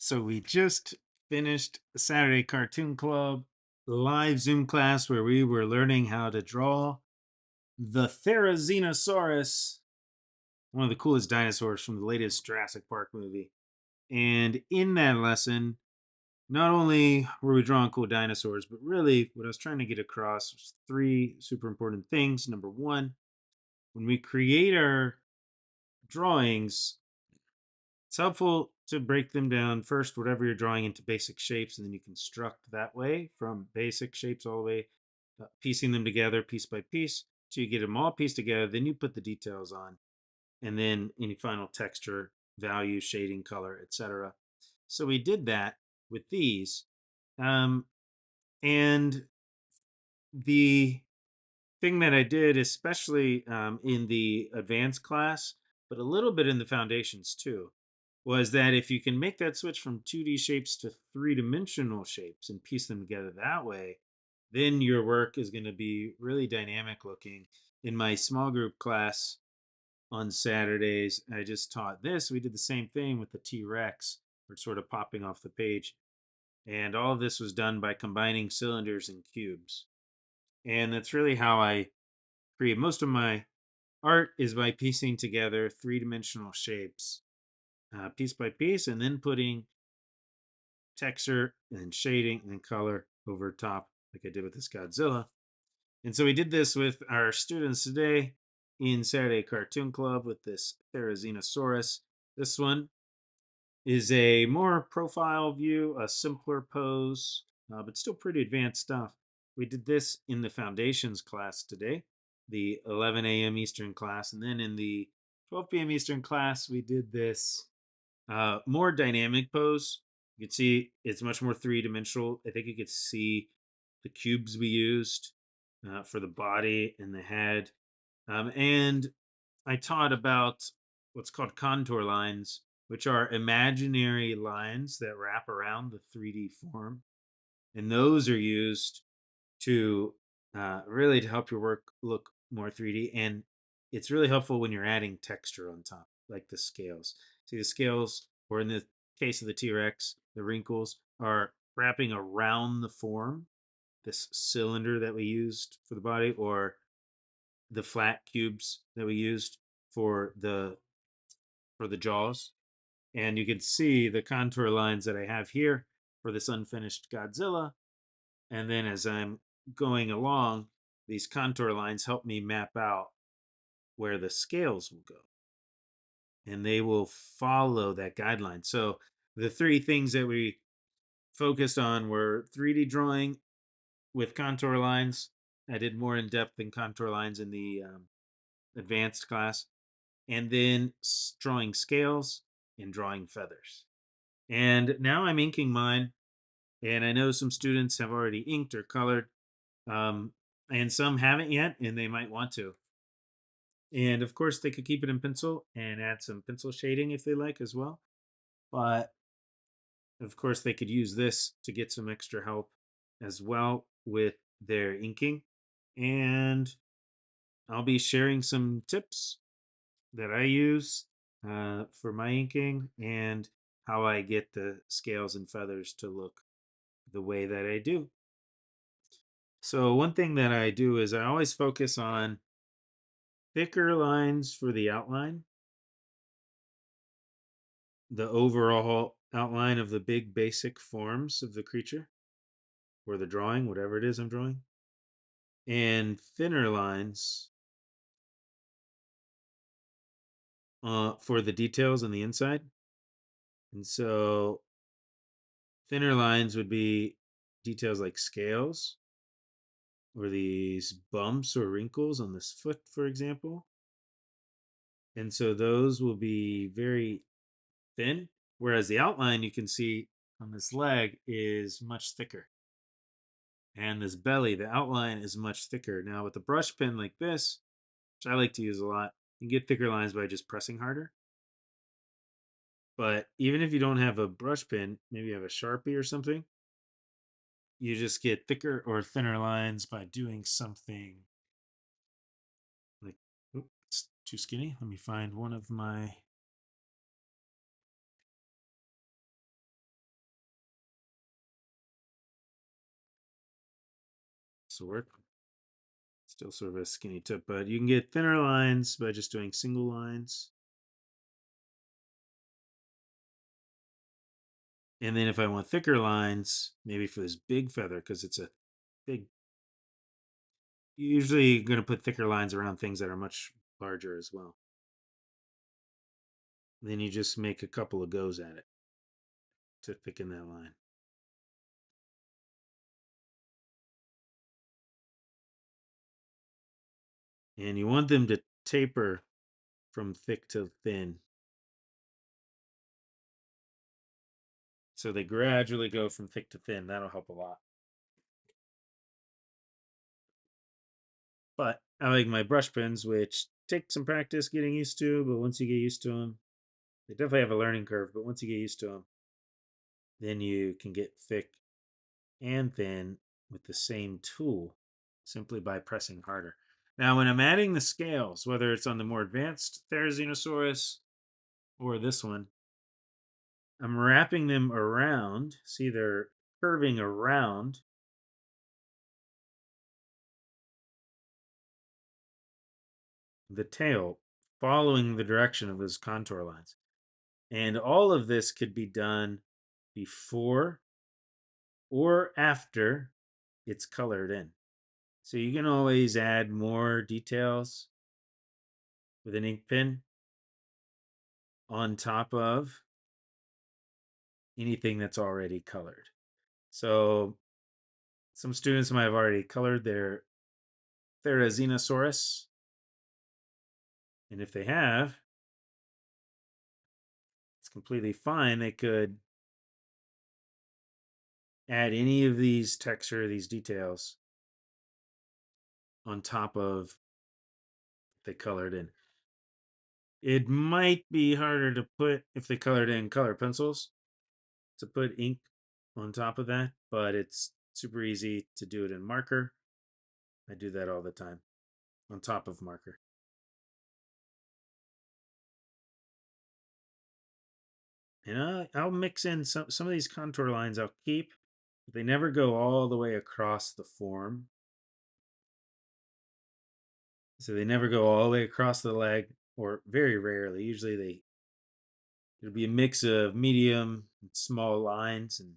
So we just finished the Saturday Cartoon Club live Zoom class where we were learning how to draw the Therizinosaurus, one of the coolest dinosaurs from the latest Jurassic Park movie. And in that lesson, not only were we drawing cool dinosaurs, but really what I was trying to get across was three super important things. Number one, when we create our drawings, it's helpful to break them down first, whatever you're drawing, into basic shapes, and then you construct that way from basic shapes all the way, piecing them together piece by piece till you get them all pieced together. Then you put the details on, and then any final texture, value, shading, color, etc. So we did that with these, um, and the thing that I did, especially in the advanced class, but a little bit in the foundations too, was that if you can make that switch from 2D shapes to three-dimensional shapes and piece them together that way, then your work is going to be really dynamic looking. In my small group class on Saturdays, I just taught this. We did the same thing with the T-Rex, or sort of popping off the page. And all of this was done by combining cylinders and cubes. And that's really how I create most of my art, is by piecing together three-dimensional shapes piece by piece, and then putting texture and shading and color over top, like I did with this Godzilla. And so we did this with our students today in Saturday Cartoon Club with this Therizinosaurus. This one is a more profile view, a simpler pose, but still pretty advanced stuff. We did this in the foundations class today, the 11 a.m. Eastern class. And then in the 12 p.m. Eastern class, we did this more dynamic pose. You can see it's much more three-dimensional. I think you could see the cubes we used for the body and the head. And I taught about what's called contour lines, which are imaginary lines that wrap around the 3D form. And those are used to really to help your work look more 3D. And it's really helpful when you're adding texture on top, like the scales. See, the scales, or in the case of the T-Rex, the wrinkles are wrapping around the form, this cylinder that we used for the body, or the flat cubes that we used for the jaws. And you can see the contour lines that I have here for this unfinished Godzilla. And then as I'm going along, these contour lines help me map out where the scales will go. And they will follow that guideline. So the three things that we focused on were 3D drawing with contour lines. I did more in depth than contour lines in the advanced class. And then drawing scales and drawing feathers. And now I'm inking mine. And I know some students have already inked or colored, um, and some haven't yet, and they might want to. And of course, they could keep it in pencil and add some pencil shading if they like as well. But of course, they could use this to get some extra help as well with their inking. And I'll be sharing some tips that I use for my inking and how I get the scales and feathers to look the way that I do. So one thing that I do is I always focus on thicker lines for the outline, the overall outline of the big basic forms of the creature or the drawing, whatever it is I'm drawing, and thinner lines for the details on the inside. And so thinner lines would be details like scales or these bumps or wrinkles on this foot, for example. And so those will be very thin, whereas the outline you can see on this leg is much thicker. And this belly, the outline is much thicker. Now with a brush pen like this, which I like to use a lot, you can get thicker lines by just pressing harder. But even if you don't have a brush pen, maybe you have a Sharpie or something, you just get thicker or thinner lines by doing something like, oops, it's too skinny. Let me find one of my also work. Still sort of a skinny tip, but you can get thinner lines by just doing single lines. And then if I want thicker lines, maybe for this big feather, because it's a big, usually going to put thicker lines around things that are much larger as well. Then you just make a couple of goes at it to thicken that line. And you want them to taper from thick to thin. So they gradually go from thick to thin. That'll help a lot. But I like my brush pens, which take some practice getting used to, but once you get used to them, they definitely have a learning curve, but once you get used to them, then you can get thick and thin with the same tool simply by pressing harder. Now, when I'm adding the scales, whether it's on the more advanced Therizinosaurus or this one, I'm wrapping them around. See, they're curving around the tail, following the direction of those contour lines. And all of this could be done before or after it's colored in. So you can always add more details with an ink pen on top of anything that's already colored. So some students might have already colored their Therizinosaurus. And if they have, it's completely fine. They could add any of these texture, these details on top of the colored in. It might be harder to put if they colored in color pencils to put ink on top of that, but it's super easy to do it in marker. I do that all the time on top of marker. And I'll mix in some of these contour lines I'll keep, but they never go all the way across the form. So they never go all the way across the leg, or very rarely. Usually it'll be a mix of medium and small lines, and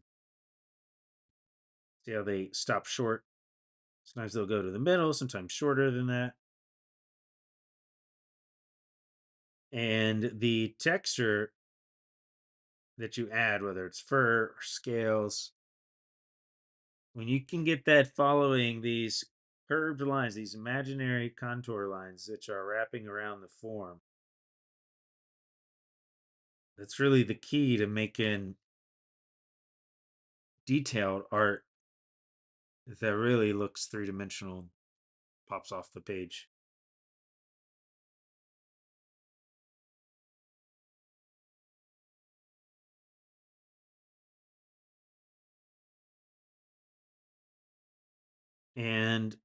see how they stop short. Sometimes they'll go to the middle, sometimes shorter than that. And the texture that you add, whether it's fur or scales, when you can get that following these curved lines, these imaginary contour lines that are wrapping around the form, that's really the key to making detailed art that really looks three-dimensional, pops off the page. And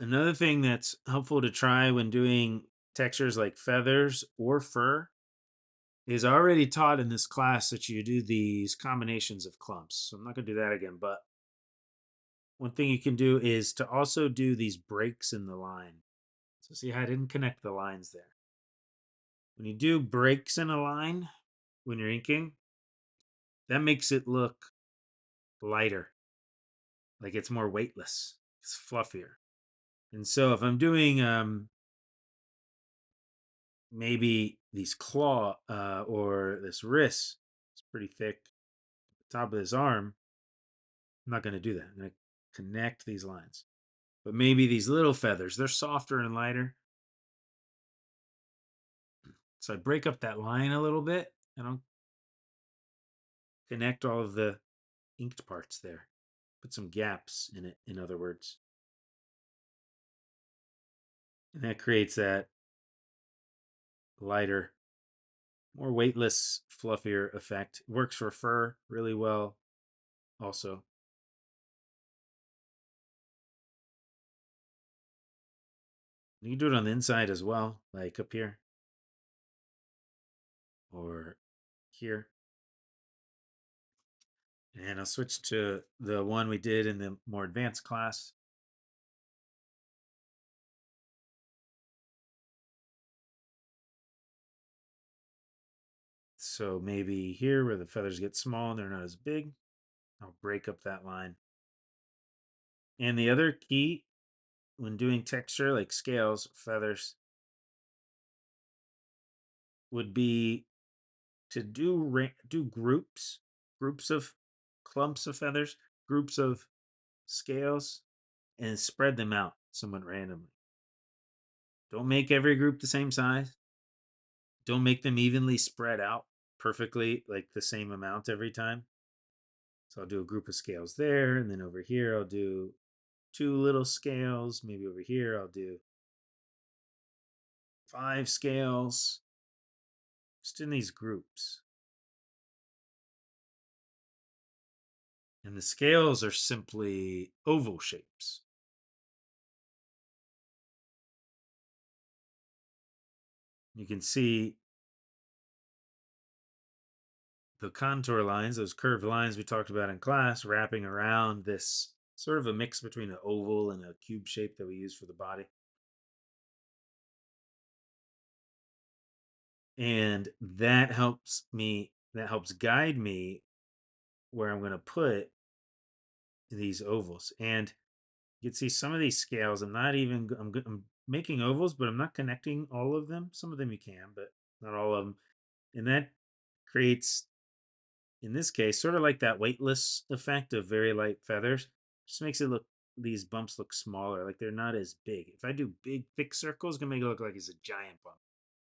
another thing that's helpful to try when doing textures like feathers or fur is already taught in this class that you do these combinations of clumps. So I'm not going to do that again, but one thing you can do is to also do these breaks in the line. So see how I didn't connect the lines there. When you do breaks in a line when you're inking, that makes it look lighter, like it's more weightless, it's fluffier. And so if I'm doing maybe these claw or this wrist, it's pretty thick, top of this arm, I'm not going to do that. I'm going to connect these lines. But maybe these little feathers, they're softer and lighter. So I break up that line a little bit. I don't connect all of the inked parts there. Put some gaps in it, in other words. And that creates that lighter, more weightless, fluffier effect. Works for fur really well also. You can do it on the inside as well, like up here or here. And I'll switch to the one we did in the more advanced class. So maybe here where the feathers get small and they're not as big, I'll break up that line. And the other key when doing texture like scales, feathers, would be to do groups of clumps of feathers, groups of scales, and spread them out somewhat randomly. Don't make every group the same size. Don't make them evenly spread out perfectly, like the same amount every time. So I'll do a group of scales there, and then over here I'll do two little scales. Maybe over here I'll do five scales, just in these groups. And the scales are simply oval shapes. You can see the contour lines, those curved lines we talked about in class, wrapping around this sort of a mix between an oval and a cube shape that we use for the body. And that helps guide me where I'm going to put these ovals. And you can see some of these scales, I'm making ovals, but I'm not connecting all of them. Some of them you can, but not all of them. And that creates, in this case, sort of like that weightless effect of very light feathers. Just makes it look, these bumps look smaller, like they're not as big. If I do big thick circles, it's gonna make it look like it's a giant bump.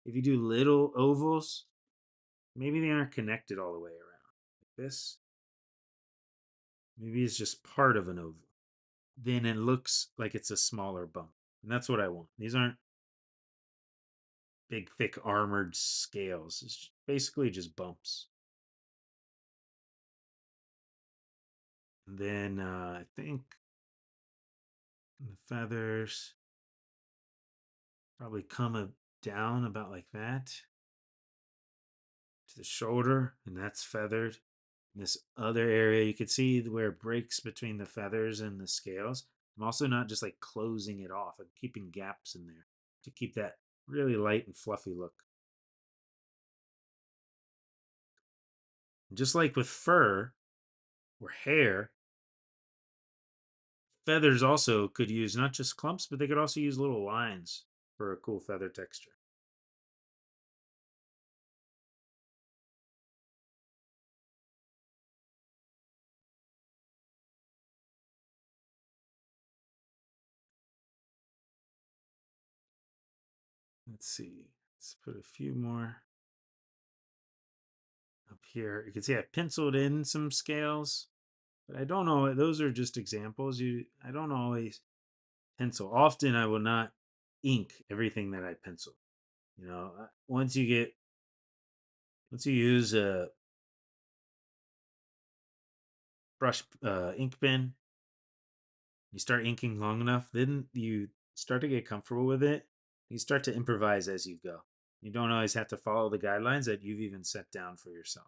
If you do little ovals, maybe they aren't connected all the way around. Like this, maybe it's just part of an oval. Then it looks like it's a smaller bump. And that's what I want. These aren't big, thick, armored scales. It's basically just bumps. And then I think the feathers probably come down about like that to the shoulder, and that's feathered. In this other area, you can see where it breaks between the feathers and the scales. I'm also not just like closing it off. I'm keeping gaps in there to keep that really light and fluffy look. And just like with fur or hair, feathers also could use not just clumps, but they could also use little lines for a cool feather texture. Let's see. Let's put a few more up here. You can see I penciled in some scales, but I don't know. Those are just examples. I don't always pencil. Often I will not ink everything that I pencil. Once you use a brush ink pen, you start inking long enough, then you start to get comfortable with it. You start to improvise as you go. You don't always have to follow the guidelines that you've even set down for yourself.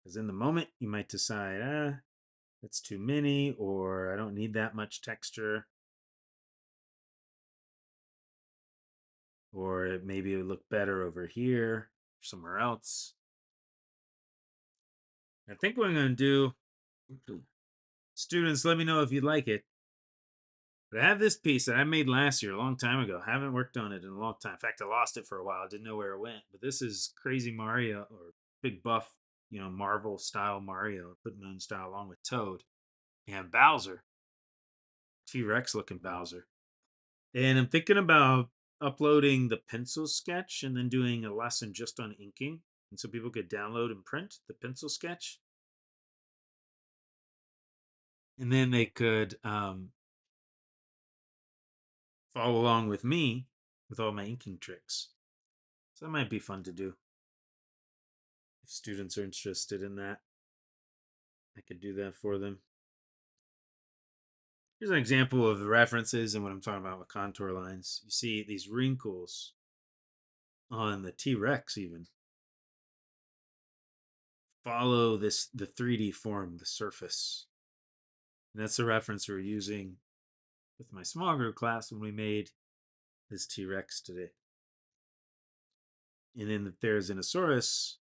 Because in the moment, you might decide, that's too many, or I don't need that much texture, or maybe it would look better over here, or somewhere else. I think what I'm going to do, students, let me know if you'd like it. But I have this piece that I made last year, a long time ago. I haven't worked on it in a long time. In fact, I lost it for a while. I didn't know where it went. But this is Crazy Mario, or Big Buff, Marvel style Mario, put Moon style along with Toad and Bowser, T Rex looking Bowser. And I'm thinking about uploading the pencil sketch and then doing a lesson just on inking. And so people could download and print the pencil sketch. And then they could follow along with me with all my inking tricks. So that might be fun to do. If students are interested in that, I could do that for them. Here's an example of the references and what I'm talking about with contour lines. You see these wrinkles on the T Rex, even follow the 3D form, the surface. And that's the reference we're using with my small group class when we made this T-Rex today. And in the Therizinosaurus,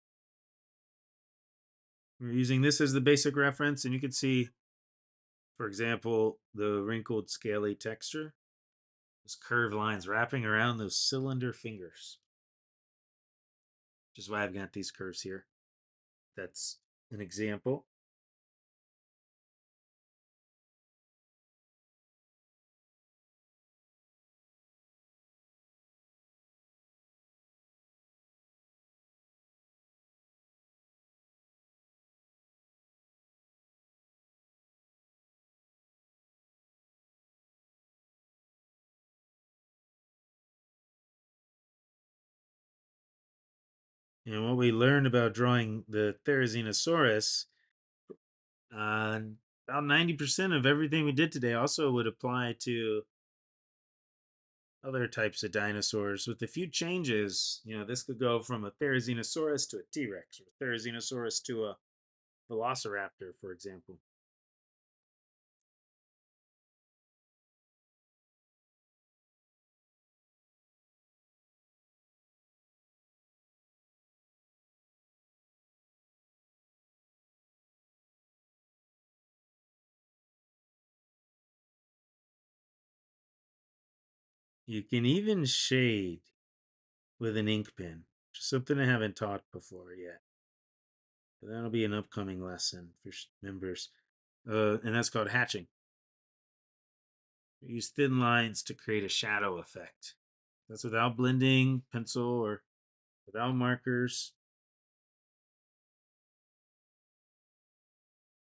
we're using this as the basic reference, and you can see, for example, the wrinkled scaly texture, those curved lines wrapping around those cylinder fingers, which is why I've got these curves here. That's an example. And what we learned about drawing the Therizinosaurus, uh, about 90% of everything we did today also would apply to other types of dinosaurs with a few changes. This could go from a Therizinosaurus to a T-Rex, or a Therizinosaurus to a Velociraptor, for example. You can even shade with an ink pen, which is something I haven't taught before yet. But that'll be an upcoming lesson for members. And that's called hatching. We use thin lines to create a shadow effect. That's without blending pencil or without markers.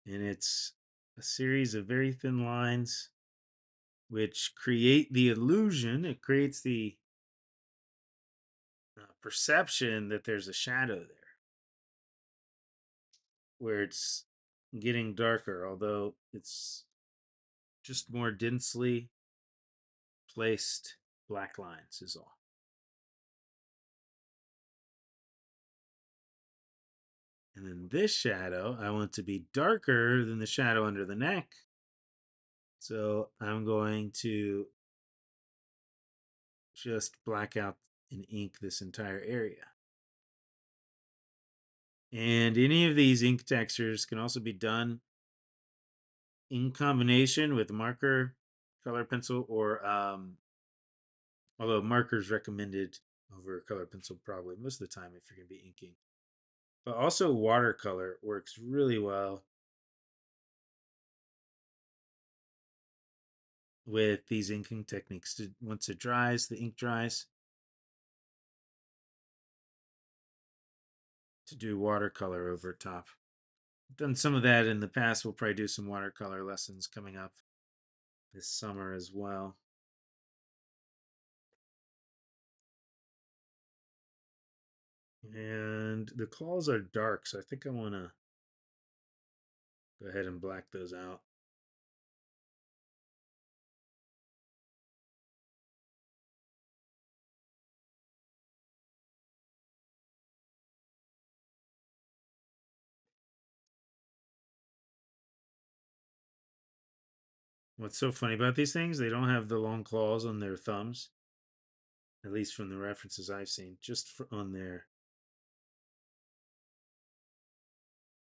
And it's a series of very thin lines which create the illusion, it creates the perception that there's a shadow there where it's getting darker, although it's just more densely placed black lines, is all. And then this shadow, I want to be darker than the shadow under the neck. So I'm going to just black out and ink this entire area. And any of these ink textures can also be done in combination with marker, color pencil, or although marker is recommended over color pencil probably most of the time if you're going to be inking. But also watercolor works really well with these inking techniques. Once it dries, the ink dries, to do watercolor over top. I've done some of that in the past. We'll probably do some watercolor lessons coming up this summer as well. And the claws are dark, so I think I want to go ahead and black those out. What's so funny about these things, they don't have the long claws on their thumbs, at least from the references I've seen, just on their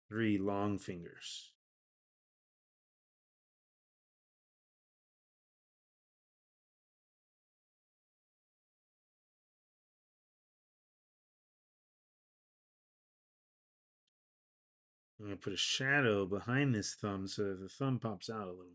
3 long fingers. I'm going to put a shadow behind this thumb so that the thumb pops out a little more.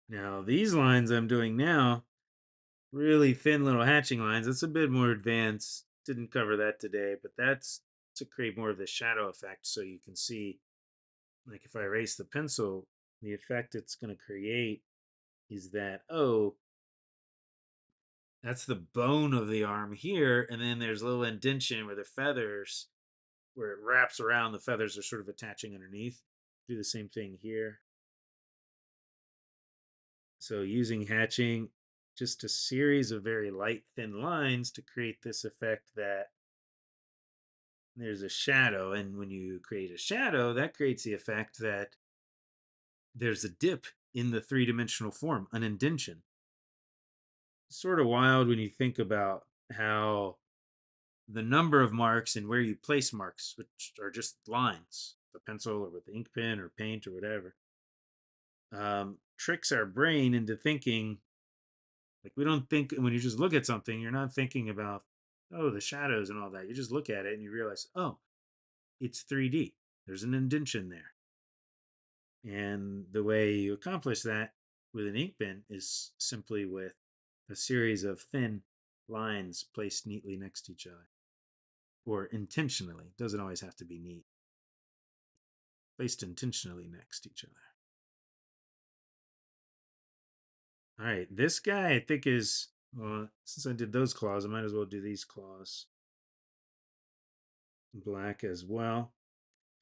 Now, these lines I'm doing now, really thin little hatching lines, that's a bit more advanced. Didn't cover that today, but that's to create more of the shadow effect so you can see, like if I erase the pencil, the effect it's going to create is that, oh, that's the bone of the arm here, and then there's a little indentation where the feathers where it wraps around, the feathers are sort of attaching underneath. Do the same thing here. So using hatching, just a series of very light, thin lines to create this effect that there's a shadow. And when you create a shadow, that creates the effect that there's a dip in the three-dimensional form, an indentation. Sort of wild when you think about how the number of marks and where you place marks, which are just lines, the pencil or with the ink pen or paint or whatever, tricks our brain into thinking like we don't think when you just look at something, you're not thinking about, oh, the shadows and all that. You just look at it and you realize, oh, it's 3D. There's an indentation there. And the way you accomplish that with an ink pen is simply with a series of thin lines placed neatly next to each other or intentionally. It doesn't always have to be neat. Placed intentionally next to each other. All right, this guy I think is, well, since I did those claws, I might as well do these claws black as well.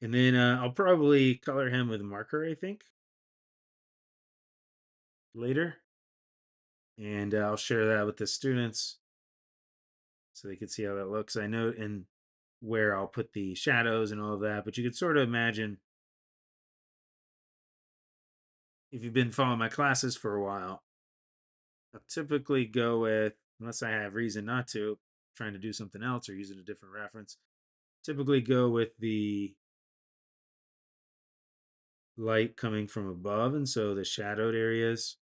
And then I'll probably color him with a marker, I think, later. And I'll share that with the students so they can see how that looks. I know and where I'll put the shadows and all of that, but you could sort of imagine if you've been following my classes for a while, I'll typically go with, unless I have reason not to, trying to do something else or using a different reference, typically go with the light coming from above. And so the shadowed areas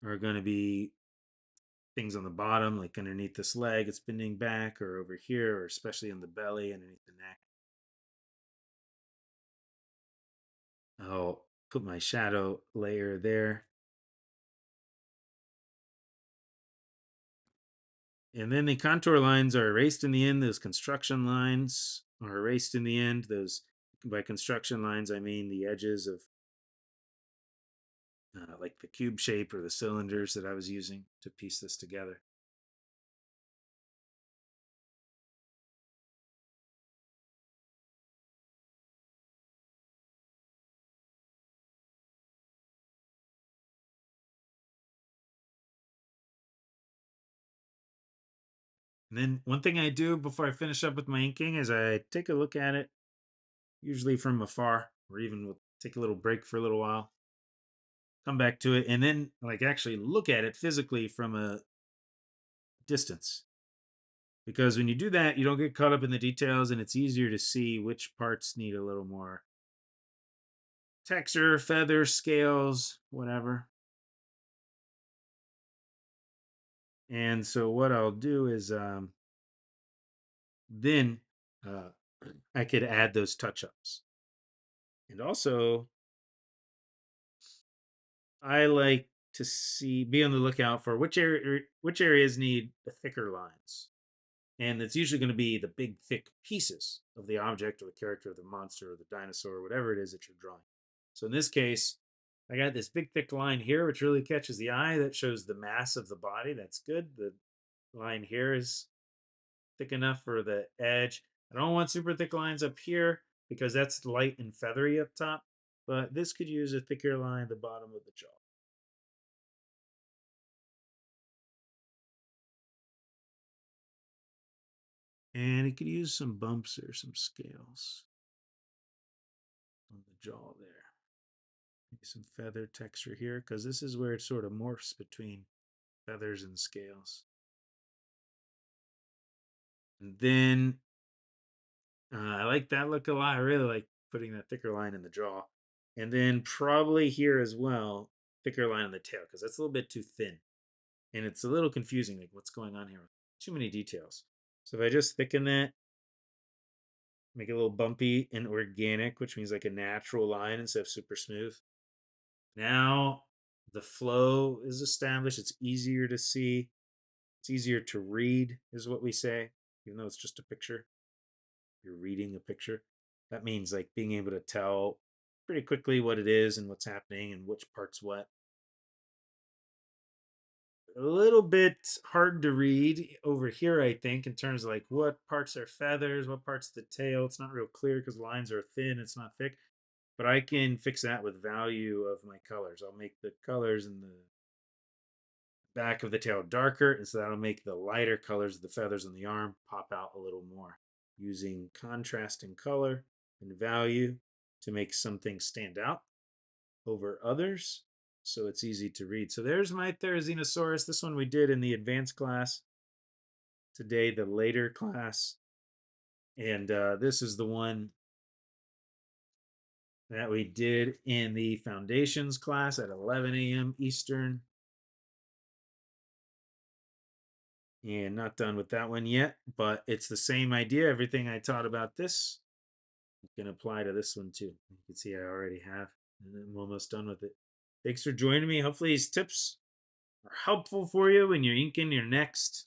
are going to be things on the bottom, like underneath this leg, it's bending back, or over here, or especially in the belly, underneath the neck. I'll put my shadow layer there. And then the contour lines are erased in the end. Those construction lines are erased in the end. Those, by construction lines, I mean the edges of like the cube shape or the cylinders that I was using to piece this together. And then one thing I do before I finish up with my inking is I take a look at it, usually from afar, or even we'll take a little break for a little while, come back to it, and then like actually look at it physically from a distance. Because when you do that, you don't get caught up in the details and it's easier to see which parts need a little more texture, feathers, scales, whatever. And so what I'll do is then uh, I could add those touch ups. And also, I like to be on the lookout for which areas need the thicker lines. And it's usually going to be the big, thick pieces of the object or the character of the monster or the dinosaur or whatever it is that you're drawing. So in this case, I got this big, thick line here, which really catches the eye. That shows the mass of the body. That's good. The line here is thick enough for the edge. I don't want super thick lines up here because that's light and feathery up top. But this could use a thicker line at the bottom of the jaw. And it could use some bumps or some scales on the jaw there. Maybe some feather texture here because this is where it sort of morphs between feathers and scales. And then I like that look a lot. I really like putting that thicker line in the jaw. And then probably here as well, thicker line on the tail because that's a little bit too thin. And it's a little confusing, like what's going on here. Too many details. So if I just thicken that, make it a little bumpy and organic, which means like a natural line instead of super smooth. Now the flow is established. It's easier to see. It's easier to read, is what we say, even though it's just a picture. You're reading a picture. That means like being able to tell pretty quickly what it is and what's happening and which part's what. a little bit hard to read over here, I think, in terms of like what parts are feathers, what parts the tail. It's not real clear because the lines are thin, it's not thick. But I can fix that with value of my colors. I'll make the colors in the back of the tail darker, and so that'll make the lighter colors of the feathers on the arm pop out a little more using contrast in color and value to make some things stand out over others so it's easy to read. So there's my Therizinosaurus. This one we did in the advanced class. Today, the later class. And this is the one that we did in the foundations class at 11 a.m. Eastern. And not done with that one yet, but it's the same idea. Everything I taught about this can apply to this one too. You can see I already have, and I'm almost done with it. Thanks for joining me. Hopefully these tips are helpful for you when you're inking your next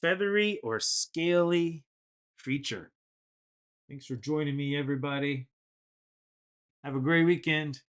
feathery or scaly creature. Thanks for joining me, everybody. Have a great weekend.